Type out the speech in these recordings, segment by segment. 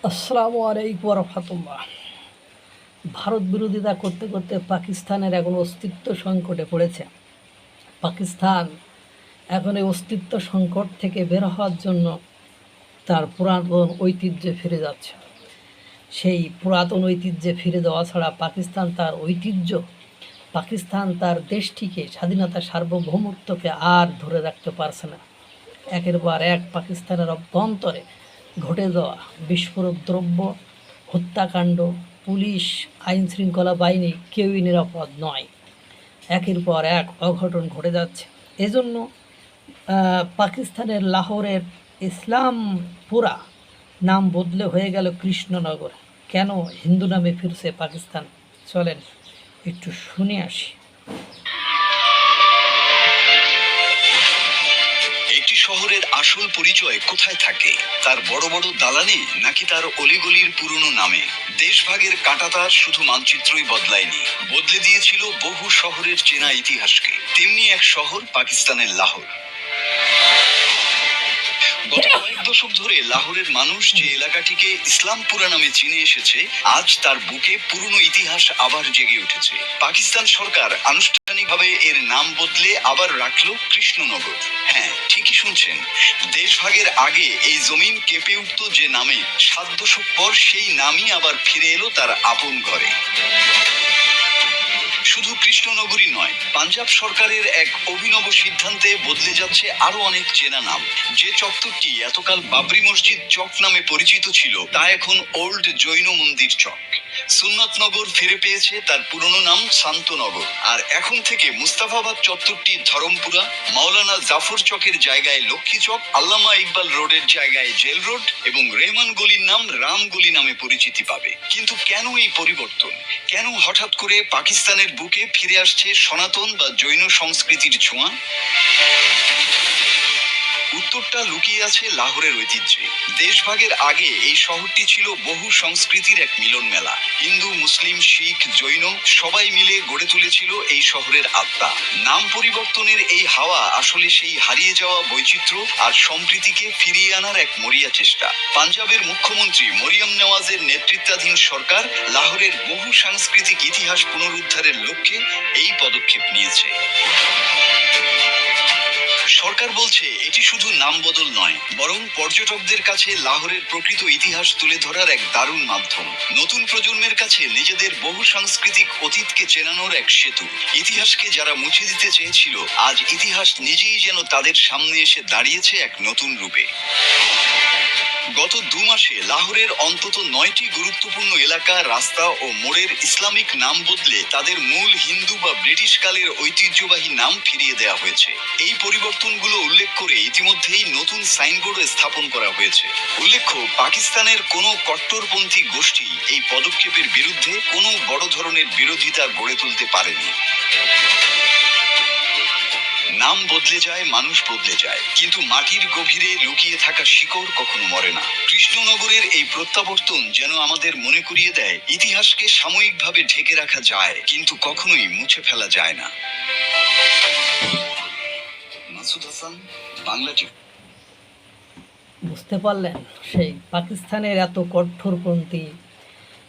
আসসালামু আলাইকুম রহমতুল্লাহ। ভারত বিরোধিতা করতে করতে পাকিস্তানের এখন অস্তিত্ব সংকটে পড়েছে। পাকিস্তান এখন এই অস্তিত্ব সংকট থেকে বের হওয়ার জন্য তার পুরাতন ঐতিহ্যে ফিরে যাচ্ছে। সেই পুরাতন ঐতিহ্যে ফিরে যাওয়া ছাড়া পাকিস্তান তার দেশটিকে স্বাধীনতা সার্বভৌমত্বকে আর ধরে রাখতে পারছে না। একের পর এক পাকিস্তানের অভ্যন্তরে ঘটে যাওয়া বিস্ফোরক দ্রব্য, হত্যাকাণ্ড, পুলিশ, আইন শৃঙ্খলা বাহিনী কেউই নিরাপদ নয়। একের পর এক অঘটন ঘটে যাচ্ছে। এজন্য পাকিস্তানের লাহোরের ইসলামপুরা নাম বদলে হয়ে গেল কৃষ্ণনগর। কেন হিন্দু নামে ফিরছে পাকিস্তান? চলেন একটু শুনে আসি। একটি শহরের আসল পরিচয় কোথায় থাকে? তার বড় বড় দালানে নাকি তার অলিগলির পুরনো নামে? দেশভাগের কাঁটাতার শুধু মানচিত্রই বদলায়নি, বদলে দিয়েছিল বহু শহরের চেনা ইতিহাসকে। তেমনি এক শহর পাকিস্তানের লাহোর। গত কয়েক দশক ধরে লাহোরের মানুষ যে এলাকাটিকে ইসলামপুরা নামে চিনে এসেছে, আজ তার বুকে পুরনো ইতিহাস আবার জেগে উঠেছে। পাকিস্তান সরকার আনুষ্ঠানিকভাবে এর নাম বদলে আবার রাখলো কৃষ্ণনগর। হ্যাঁ, ঠিকই শুনছেন, দেশভাগের আগে এই জমিন কেঁপে উঠত যে নামে, 7 দশক পর সেই নামই আবার ফিরে এলো তার আপন ঘরে। শুধু কৃষ্ণনগরই নয়, পাঞ্জাব সরকারের এক অভিনব সিদ্ধান্তে বদলে যাচ্ছে আরো অনেক চেনা নাম। যে চত্বরটি এতকাল বাবরি মসজিদ চক নামে পরিচিত ছিল, তা এখন ওল্ড জৈন মন্দির চক। সুন্নতনগর ফিরে পেয়েছে তার পুরনো নাম শান্তনগর। আর এখন থেকে মুস্তাফাবাদ চত্বরটি ধরমপুরা, মাওলানা জাফর চকের জায়গায় লক্ষ্মী চক, আল্লামা ইকবাল রোডের জায়গায় জেল রোড এবং রেহমান গলির নাম রাম গলি নামে পরিচিতি পাবে। কিন্তু কেন এই পরিবর্তন? কেন হঠাৎ করে পাকিস্তানের বুকে ফিরে আসছে সনাতন বা জৈন সংস্কৃতির ছোঁয়া? উত্তরটা লুকিয়ে আছে লাহোরের ঐতিহ্যে। দেশভাগের আগে এই শহরটি ছিল বহু সংস্কৃতির এক মিলন মেলা। হিন্দু, মুসলিম, শিখ, জৈন সবাই মিলে গড়ে তুলেছিল এই শহরের আত্মা। নাম পরিবর্তনের এই হাওয়া আসলে সেই হারিয়ে যাওয়া বৈচিত্র্য আর সম্প্রীতিকে ফিরিয়ে আনার এক মরিয়া চেষ্টা। পাঞ্জাবের মুখ্যমন্ত্রী মরিয়ম নেওয়াজের নেতৃত্বাধীন সরকার লাহোরের বহু সাংস্কৃতিক ইতিহাস পুনরুদ্ধারের লক্ষ্যে এই পদক্ষেপ নিয়েছে। সরকার বলছে এটি শুধু নাম বদল নয়, বরং পর্যটকদের কাছে লাহোরের প্রকৃত ইতিহাস তুলে ধরার এক দারুণ মাধ্যম। নতুন প্রজন্মের কাছে নিজেদের বহু সাংস্কৃতিক অতীতকে চেনানোর এক সেতু। ইতিহাসকে যারা মুছে দিতে চেয়েছিল, আজ ইতিহাস নিজেই যেন তাদের সামনে এসে দাঁড়িয়েছে এক নতুন রূপে। গত 2 মাসে লাহোরের অন্তত 9টি গুরুত্বপূর্ণ এলাকা, রাস্তা ও মোড়ের ইসলামিক নাম বদলে তাদের মূল হিন্দু বা ব্রিটিশ কালের ঐতিহ্যবাহী নাম ফিরিয়ে দেওয়া হয়েছে। এই পরিবর্তনগুলো উল্লেখ করে ইতিমধ্যেই নতুন সাইনবোর্ডও স্থাপন করা হয়েছে। উল্লেখ্য, পাকিস্তানের কোনো কট্টরপন্থী গোষ্ঠী এই পদক্ষেপের বিরুদ্ধে কোনো বড় ধরনের বিরোধিতা গড়ে তুলতে পারেনি। নাম বদলে যায়, মানুষ বদলে যায়, কিন্তু মাটির গভীরে লুকিয়ে থাকা শিকড় কখনো মরে না। কৃষ্ণনগরের এই প্রত্যাবর্তন যেন আমাদের মনে করিয়ে দেয়, ইতিহাসকে সাময়িকভাবে ঢেকে রাখা যায়, কিন্তু কখনোই মুছে ফেলা যায় না। মাসুদ হাসান, বাংলা টিভি। বুঝতে পারলেন, সেই পাকিস্তানের এত কঠোরপন্থী,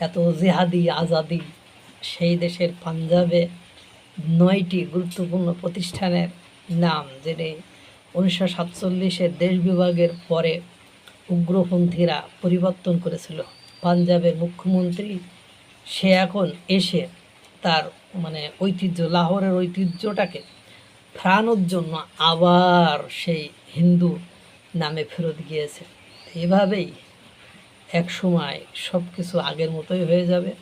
এত জেহাদি আজাদি, সেই দেশের পাঞ্জাবে 9টি গুরুত্বপূর্ণ প্রতিষ্ঠানের নাম, যেটি 1947-এর দেশ বিভাগের পরে উগ্রপন্থীরা পরিবর্তন করেছিল। পাঞ্জাবের মুখ্যমন্ত্রী সে এখন এসে তার ঐতিহ্য, লাহোরের ঐতিহ্যটাকে ফেরানোর জন্য আবার সেই হিন্দু নামে ফেরত গিয়েছে। এভাবেই এক সময় সব কিছু আগের মতোই হয়ে যাবে।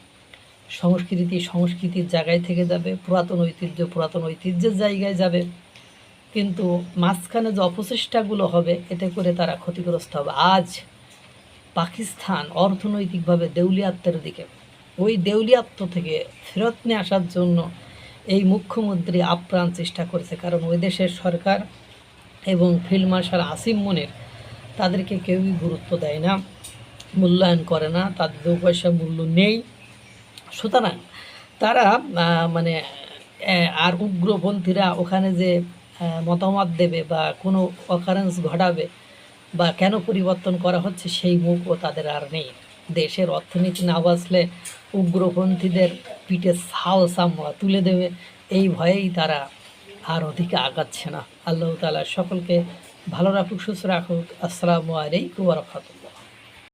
সংস্কৃতির জায়গায় থেকে যাবে, পুরাতন ঐতিহ্যের জায়গায় যাবে। কিন্তু মাঝখানে যে অপচেষ্টাগুলো হবে, এতে করে তারা ক্ষতিগ্রস্ত হবে। আজ পাকিস্তান অর্থনৈতিকভাবে দেউলিয়াত্বের দিকে, ওই দেউলিয়াত্ব থেকে ফেরত নিয়ে আসার জন্য এই মুখ্যমন্ত্রী আপ্রাণ চেষ্টা করেছে। কারণ ওই দেশের সরকার এবং ফিল্ড মার্শাল আসিম মনির তাদেরকে কেউই গুরুত্ব দেয় না, মূল্যায়ন করে না, তাদের 2 পয়সা মূল্য নেই। সুতরাং তারা আর উগ্রপন্থীরা ওখানে যে মতামত দেবে বা কোনো অকারেন্স ঘটাবে বা কেন পরিবর্তন করা হচ্ছে, সেই মুখও তাদের আর নেই। দেশের অর্থনীতি না বাঁচলে উগ্রপন্থীদের পিঠে ছাল চামড়া তুলে দেবে, এই ভয়েই তারা আর ওদিকে আগাচ্ছে না। আল্লাহ তাআলা সকলকে ভালো রাখুক, সুস্থ রাখুক। আসসালামু আলাইকুম ওয়া রাহমাতুল্লাহ।